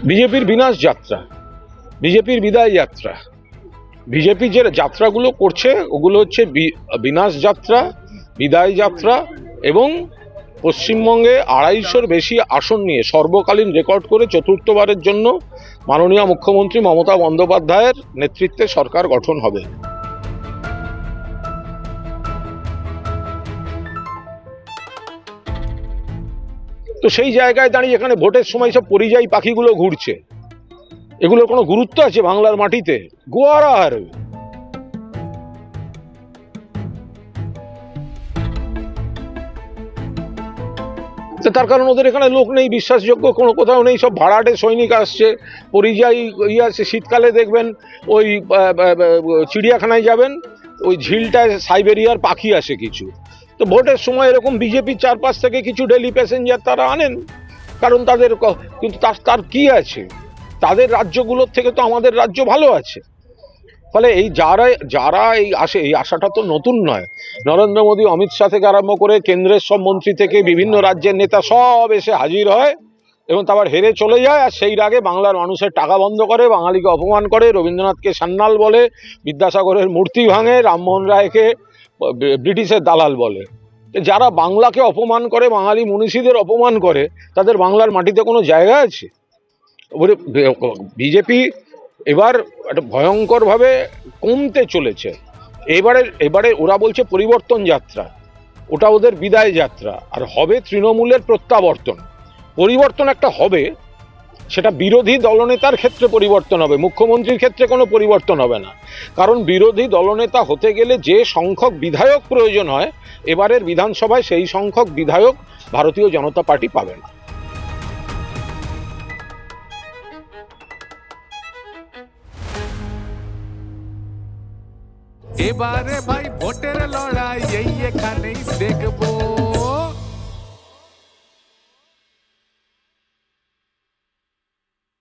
বিজেপির বিনাশ যাত্রা, বিজেপির বিদায় যাত্রা, বিজেপি যে যাত্রাগুলো করছে ওগুলো হচ্ছে বিনাশ যাত্রা, বিদায় যাত্রা এবং পশ্চিমবঙ্গে 250-র বেশি আসন নিয়ে সর্বকালীন রেকর্ড করে চতুর্থবারের জন্য মাননীয় মুখ্যমন্ত্রী মমতা বন্দ্যোপাধ্যায়ের নেতৃত্বে সরকার গঠন হবে। তো সেই জায়গায় দাঁড়িয়ে এখানে ভোটের সময় সব পরিযায়ী পাখিগুলো ঘুরছে, এগুলোর কোনো গুরুত্ব আছে বাংলার মাটিতে? গোয়ারা হারবে। তার কারণ ওদের এখানে লোক নেই, বিশ্বাসযোগ্য কোনো কোথাও নেই, সব ভাড়াটে সৈনিক আসছে, পরিযায়ী আসছে। শীতকালে দেখবেন ওই চিড়িয়াখানায় যাবেন, ওই ঝিলটায় সাইবেরিয়ার পাখি আসে কিছু। তো ভোটের সময় এরকম বিজেপির চারপাশ থেকে কিছু ডেলি প্যাসেঞ্জার তারা আনেন, কারণ তাদের কিন্তু তার কি আছে, তাদের রাজ্যগুলোর থেকে তো আমাদের রাজ্য ভালো আছে। ফলে এই যারা এই আসে, এই আশাটা তো নতুন নয়। নরেন্দ্র মোদী, অমিত শাহ থেকে আরম্ভ করে কেন্দ্রের সব মন্ত্রী থেকে বিভিন্ন রাজ্যের নেতা সব এসে হাজির হয় এবং তারপর হেরে চলে যায়। আর সেই আগে বাংলার মানুষের টাকা বন্ধ করে, বাঙালিকে অপমান করে, রবীন্দ্রনাথকে সান্যাল বলে, বিদ্যাসাগরের মূর্তি ভাঙে, রামমোহন রায়কে ব্রিটিশের দালাল বলে। যারা বাংলাকে অপমান করে, বাঙালি মনীষীদের অপমান করে, তাদের বাংলার মাটিতে কোনো জায়গা আছে? বিজেপি এবার একটা ভয়ঙ্করভাবে কমতে চলেছে। এবারে ওরা বলছে পরিবর্তন যাত্রা, ওটা ওদের বিদায় যাত্রা। আর হবে তৃণমূলের প্রত্যাবর্তন। পরিবর্তন একটা হবে, সেটা বিরোধী দলনেতার ক্ষেত্রে পরিবর্তন হবে, মুখ্যমন্ত্রীর ক্ষেত্রে কোনো পরিবর্তন হবে না। কারণ বিরোধী দলনেতা হতে গেলে যে সংখ্যক বিধায়ক প্রয়োজন হয়, এবারের বিধানসভায় সেই সংখ্যক বিধায়ক ভারতীয় জনতা পার্টি পাবে না। এবারে ভাই ভোটের লড়াই এই এখানেই দেখবো।